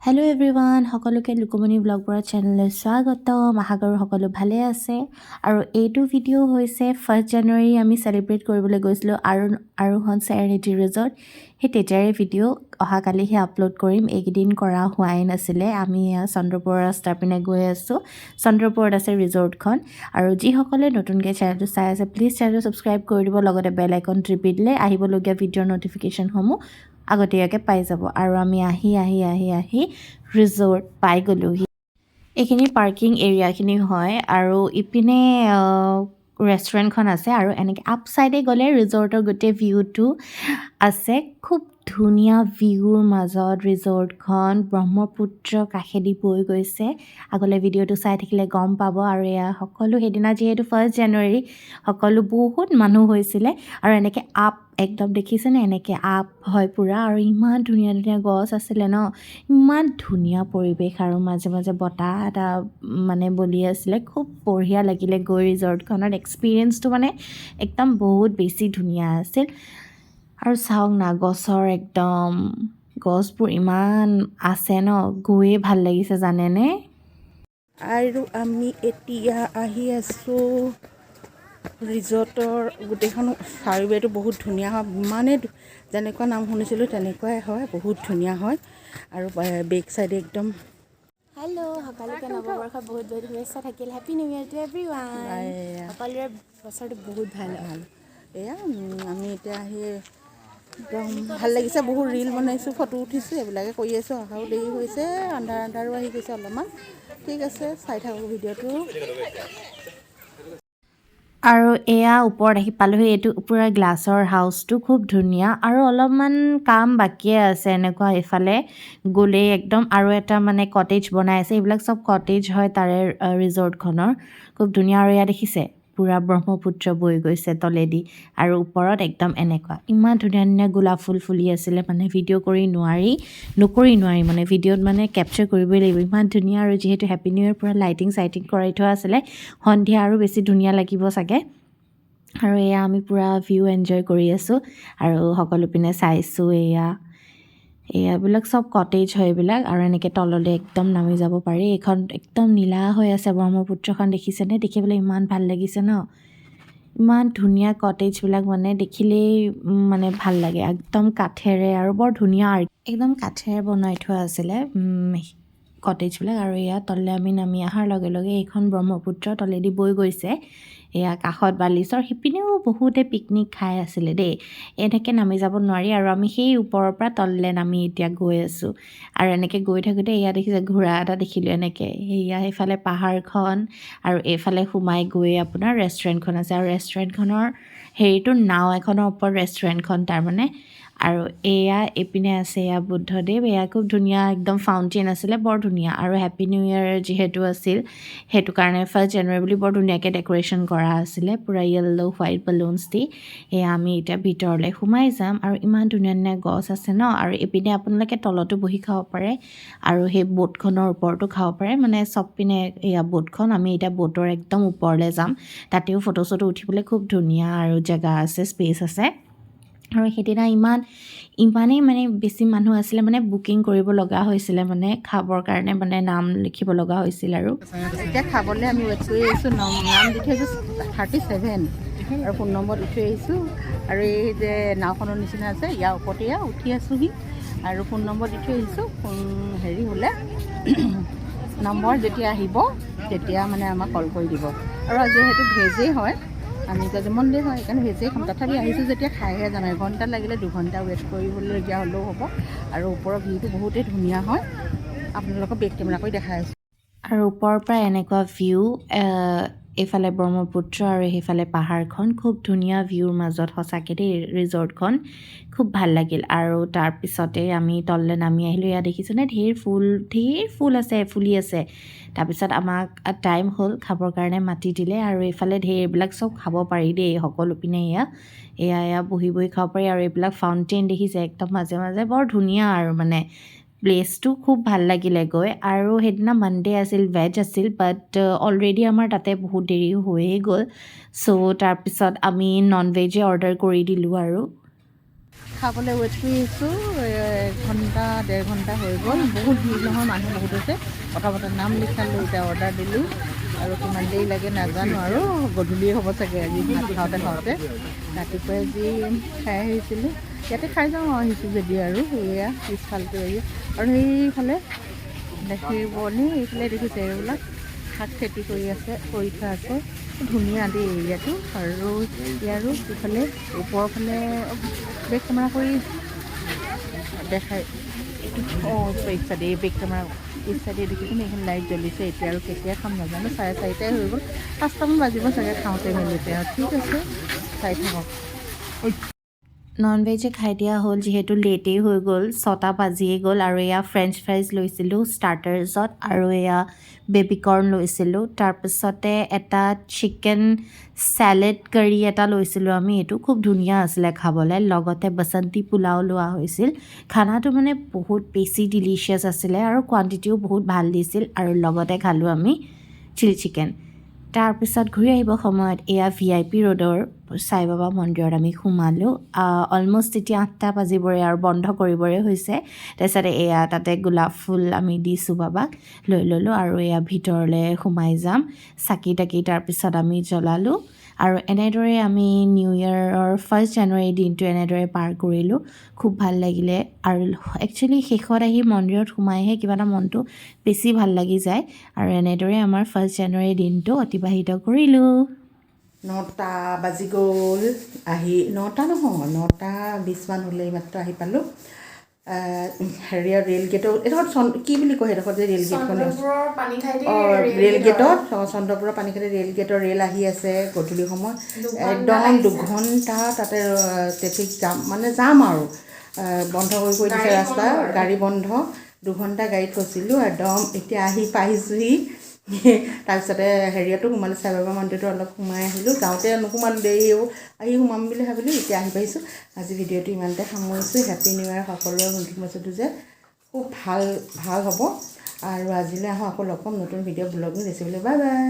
Hello' everyone, সকলোকে লুকুমনি ব্লগবোৰৰ চেনেললৈ স্বাগতম। আশা কৰোঁ সকলো ভালে আছে। আৰু এইটো ভিডিঅ' হৈছে 1 জানুৱাৰী আমি চেলিব্ৰেট কৰিবলৈ গৈছিলোঁ আৰোহণ চেৰেনিটি ৰিজৰ্ট। সেই তেতিয়াৰে ভিডিঅ' অহাকালিহে আপলোড কৰিম, এইকেইদিন কৰা হোৱাই নাছিলে। আমি চন্দ্ৰপুৰ ৰাস্তাৰ পিনে গৈ আছোঁ। চন্দ্ৰপুৰত আছে ৰিজৰ্টখন। আৰু যিসকলে নতুনকৈ চেনেলটো চাই আছে, প্লিজ চেনেলটো ছাবস্ক্ৰাইব কৰি দিব, লগতে বেল আইকন টিপি দিলে আহিবলগীয়া ভিডিঅ'ৰ ন'টিফিকেশ্যনসমূহ আগতীয়াকৈ পাই যাব। আৰু আমি আহি ৰিজৰ্ট পাই গ'লোহি। এইখিনি পাৰ্কিং এৰিয়াখিনি হয় আৰু ইপিনে ৰেষ্টুৰেণ্টখন আছে আৰু এনেকৈ আপ চাইডে গ'লে ৰিজৰ্টৰ গোটেই ভিউটো আছে। খুব ধুনীয়া ভিউৰ মাজত ৰিজৰ্টখন ব্ৰহ্মপুত্ৰ কাষেদি বৈ গৈছে। আগলৈ ভিডিঅ'টো চাই থাকিলে গম পাব। আৰু এয়া সকলো সেইদিনা যিহেতু 1 জানুৱাৰী সকলো বহুত মানুহ হৈছিলে আৰু এনেকৈ আপ একদম দেখিছেনে, এনেকৈ আপ হয় পূৰা। আৰু ইমান ধুনীয়া ধুনীয়া গছ আছিলে ন, ইমান ধুনীয়া পৰিৱেশ আৰু মাজে মাজে বতাহ এটা মানে বলি আছিলে। খুব বঢ়িয়া লাগিলে গৈ ৰিজৰ্টখনত। এক্সপিৰিয়েঞ্চটো মানে একদম বহুত বেছি ধুনীয়া আছিল। আৰু চাওক না, গছবোৰ ইমান আছে ন, গৈয়ে ভাল লাগিছে জানেনে। আৰু আমি এতিয়া আহি আছোঁ ৰিজৰ্টৰ। গোটেইখন চাৰিবেৰটো বহুত ধুনীয়া হয়, ইমানেই যেনেকুৱা নাম শুনিছিলোঁ তেনেকুৱাই হয়, বহুত ধুনীয়া হয়। আৰু বেক চাইডে একদম হেল্ল', সকলোকে নৱবৰ্ষৰ বহুত বহুত শুভেচ্ছা থাকিল। Happy new year to everyone. সকলোৰে বছৰটো বহুত ভাল। এয়া আমি এতিয়া আহি একদম ভাল লাগিছে। বহুত ৰীল বনাইছোঁ, ফটো উঠিছোঁ, এইবিলাকে কৰি আছোঁ। অহাও দেৰি হৈছে, আন্ধাৰো আহি গৈছে অলপমান। ঠিক আছে, চাই থাকোঁ ভিডিঅ'টো। আৰু এয়া ওপৰত আহি পালোহি। এইটো পূৰা গ্লাছৰ হাউচটো খুব ধুনীয়া আৰু অলপমান কাম বাকীয়ে আছে। এনেকুৱা এইফালে গ'লেই একদম আৰু এটা মানে কটেজ বনাই আছে। এইবিলাক চব কটেজ হয় তাৰে ৰিজৰ্টখনৰ। খুব ধুনীয়া। আৰু এয়া দেখিছে পূৰা ব্ৰহ্মপুত্ৰ বৈ গৈছে তলেদি আৰু ওপৰত একদম এনেকুৱা ইমান ধুনীয়া ধুনীয়া গোলাপ ফুল ফুলি আছিলে। মানে ভিডিঅ' নকৰি নোৱাৰি মানে ভিডিঅ'ত মানে কেপচাৰ কৰিবই লাগিব, ইমান ধুনীয়া। আৰু যিহেতু হেপী নিউ ইয়েৰ পূৰা লাইটিং কৰাই থোৱা আছিলে, সন্ধিয়া আৰু বেছি ধুনীয়া লাগিব চাগে। আৰু এয়া আমি পূৰা ভিউ এনজয় কৰি আছোঁ আৰু সকলো পিনে চাইছোঁ। এয়াবিলাক চব কটেজ হয় এইবিলাক। আৰু এনেকৈ তললৈ একদম নামি যাব পাৰি। এইখন একদম নীলা হৈ আছে ব্ৰহ্মপুত্ৰখন, দেখিছেনে? দেখিবলৈ ইমান ভাল লাগিছে ন। ইমান ধুনীয়া কটেজবিলাক মানে দেখিলেই মানে ভাল লাগে। একদম কাঠেৰে আৰু বৰ ধুনীয়া একদম কাঠেৰে বনাই থোৱা আছিলে কটেজবিলাক। আৰু এয়া তললৈ আমি নামি অহাৰ লগে লগে এইখন ব্ৰহ্মপুত্ৰ তলেদি বৈ গৈছে। এয়া কাষত বালিচৰ সিপিনেও বহুতে পিকনিক খাই আছিলে দেই। এনেকৈ নামি যাব নোৱাৰি আৰু আমি সেই ওপৰৰ পৰা তললৈ নামি এতিয়া গৈ আছোঁ। আৰু এনেকৈ গৈ থাকোঁতে এয়া দেখিছে ঘোঁৰা এটা দেখিলোঁ এনেকৈ। সেইফালে পাহাৰখন আৰু এইফালে সোমাই গৈ আপোনাৰ ৰেষ্টুৰেণ্টখন আছে। আৰু ৰেষ্টুৰেণ্টখনৰ হেৰিটো নাও এখনৰ ওপৰত ৰেষ্টুৰেণ্টখন তাৰমানে। আৰু এয়া এইপিনে আছে এয়া বুদ্ধদেৱ। এয়া খুব ধুনীয়া একদম ফাউণ্টেইন আছিলে, বৰ ধুনীয়া। আৰু হেপী নিউ ইয়েৰ যিহেতু আছিল সেইটো কাৰণে 1 জানুৱাৰী বুলি বৰ ধুনীয়াকৈ ডেক'ৰেশ্যন কৰা আছিলে, পূৰা য়েল্ল' হোৱাইট বেলুনছ দি। এয়া আমি এতিয়া ভিতৰলৈ সোমাই যাম। আৰু ইমান ধুনীয়া ধুনীয়া গছ আছে ন। আৰু এইপিনে আপোনালোকে তলতো বহি খাব পাৰে আৰু সেই ব'টখনৰ ওপৰতো খাব পাৰে, মানে চব পিনে এয়া ব'টখন। আমি এতিয়া ব'টৰ একদম ওপৰলৈ যাম, তাতেও ফটো চটো উঠিবলৈ খুব ধুনীয়া আৰু জেগা আছে, স্পেচ আছে। আৰু সেইদিনা ইমানেই মানে বেছি মানুহ আছিলে, মানে বুকিং কৰিব লগা হৈছিলে, মানে খাবৰ কাৰণে মানে নাম লিখিব লগা হৈছিল। আৰু এতিয়া খাবলৈ আমি ৱেইট কৰি আহিছোঁ। নাম দি থৈ আহিছোঁ 37 আৰু ফোন নম্বৰ দি থৈ আহিছোঁ। আৰু এই যে নাওখনৰ নিচিনা আছে, ইয়াৰ ওপৰতে উঠি আছোঁহি আৰু ফোন নম্বৰ দি থৈ আহিছোঁ। হেৰি হ'লে নম্বৰ যেতিয়া আহিব তেতিয়া মানে আমাক কল কৰি দিব। আৰু যিহেতু ভেজেই হয়, আমি গজমন্দিৰ হয় সেইকাৰণে ভেজেই খাম। তথাপি আহিছোঁ যেতিয়া খাইহে যাম। এঘণ্টা লাগিলে 2 ঘণ্টা ৱেইট কৰিবলগীয়া হ'লেও হ'ব। আৰু ওপৰৰ ভিউটো বহুতেই ধুনীয়া হয়, আপোনালোকক বেক কেমেৰা কৰি দেখাই আছোঁ। আৰু ওপৰৰ পৰা এনেকুৱা ভিউ, এইফালে ব্ৰহ্মপুত্ৰ আৰু সেইফালে পাহাৰখন, খুব ধুনীয়া ভিউৰ মাজত সঁচাকৈ দেই ৰিজৰ্টখন। খুব ভাল লাগিল। আৰু তাৰপিছতে আমি তললৈ নামি আহিলোঁ। এয়া দেখিছেনে, ঢেৰ ফুল আছে, ফুলি আছে। তাৰপিছত আমাক টাইম হ'ল খাবৰ কাৰণে মাতি দিলে। আৰু এইফালে এইবিলাক চব খাব পাৰি দেই, সকলো পিনে এয়া বহি খাব পাৰি। আৰু এইবিলাক ফাউণ্টেইন দেখিছে একদম মাজে মাজে, বৰ ধুনীয়া আৰু মানে প্লেচটো খুব ভাল লাগিলে গৈ। আৰু সেইদিনা মানডে আছিল, ভেজ আছিল, বাট অলৰেডি আমাৰ তাতে বহুত দেৰি হৈয়ে গ'ল। চ' তাৰপিছত আমি নন ভেজে অৰ্ডাৰ কৰি দিলোঁ আৰু খাবলৈ ৱেইট কৰি আছোঁ। 1.5 ঘণ্টা হৈ গ'ল বহুত ভিৰ নহয় মানুহ বহুত হৈছে প্ৰথমতে নাম লিখালোঁ এতিয়া অৰ্ডাৰ দিলোঁ আৰু কিমান দেৰি লাগে নাজানো আৰু গধূলিয়ে হ'ব চাগে আজি ভাত খাওঁতে ৰাতিপুৱাই যি খাই আহিছিলোঁ ইয়াতে খাই যাওঁ আহিছোঁ যদি আৰু সেয়া পিছফালটো আহি আৰু সেইফালে দেখিবনি এইফালে দেখিছে এইবিলাক শাক খেতি কৰি থোৱা আছে ধুনীয়া দেই এৰিয়াটো আৰু ইয়াৰো ইফালে ওপৰৰ ফালে বেক কেমেৰা কৰি দেখাই ইচ্ছা দিয়ে বেক কেমেৰা ইচ্ছা দিয়ে দেখিছোঁ এইখন লাইট জ্বলিছে এতিয়া আৰু কেতিয়া খাম নাজানো 4:30 হৈ গ'ল 5টামান বাজিব চাগে খাওঁতে মেলোতে আৰু ঠিক আছে চাই থাকক নন ভেজে খাই দিয়া হ'ল যিহেতু লেটেই হৈ গ'ল 6টা বাজিয়ে গ'ল আৰু এয়া ফ্ৰেঞ্চ ফ্ৰাইজ লৈছিলোঁ ষ্টাৰ্টাৰ্ছত আৰু এয়া বেবী কৰ্ণ লৈছিলোঁ তাৰপিছতে এটা চিকেন চেলেড কাৰী এটা লৈছিলোঁ আমি এইটো খুব ধুনীয়া আছিলে খাবলৈ লগতে বসন্তি পোলাও লোৱা হৈছিল খানাটো মানে বহুত বেছি ডিলিচিয়াছ আছিলে আৰু কোৱান্টিটিও বহুত ভাল দিছিল আৰু লগতে খালোঁ আমি চিলি চিকেন তাৰপিছত ঘূৰি আহিব সময়ত এয়া VIP ৰোডৰ সাই বাবা মন্দিৰত আমি সোমালোঁ অলমষ্ট এতিয়া 8টা বাজিবৰে আৰু বন্ধ কৰিবৰে হৈছে তাৰপিছতে এয়া তাতে গোলাপ ফুল আমি দিছোঁ বাবাক লৈ ল'লোঁ আৰু এয়া ভিতৰলৈ সোমাই যাম চাকি তাকি তাৰপিছত আমি জ্বলালোঁ আৰু এনেদৰে আমি নিউ ইয়েৰৰ 1 জানুৱাৰী দিনটো এনেদৰে পাৰ কৰিলোঁ খুব ভাল লাগিলে আৰু একচুৱেলি শেষত আহি মন্দিৰত সোমাইহে কিবা এটা মনটো বেছি ভাল লাগি যায় আৰু এনেদৰে আমাৰ 1 জানুৱাৰী দিনটো অতিবাহিত কৰিলোঁ 9টা বাজি গ'ল আহি 9টা নহয় 9:20 মান হ'লে মাত্ৰ আহি পালোঁ হেৰিয়া ৰেল গেটৰ এইডোখৰত কি বুলি কয় সেইডোখৰত যে ৰেল গেটখন ৰেল গেটত চন্দ্ৰপুৰৰ পানীখাইটি ৰেল গেটৰ ৰেল আহি আছে গধূলি সময় একদম 2 ঘণ্টা তাতে ট্ৰেফিক জাম মানে যাম আৰু বন্ধ কৰি দিছে ৰাস্তা গাড়ী বন্ধ 2 ঘণ্টা গাড়ীত ফচিলোঁ একদম এতিয়া আহি পাইছোঁহি তাৰপিছতে হেৰিয়াতো সোমালোঁ সাই বাবা মন্দিৰটো অলপ সোমাই আহিলোঁ যাওঁতে নোসোমালোঁ দেৰি আহি সোমাম বুলি ভাবিলোঁ এতিয়া আহি পাইছোঁ আজি ভিডিঅ'টো ইমানতে সামৰিছোঁ হেপী নিউ ইয়েৰ সকলোৰে নতুন বছৰটো যে খুব ভাল হ'ব আৰু আজিলৈ আহোঁ আকৌ লগ পাম নতুন ভিডিঅ' ব্লগ ৰেচিপিলৈ বাই বাই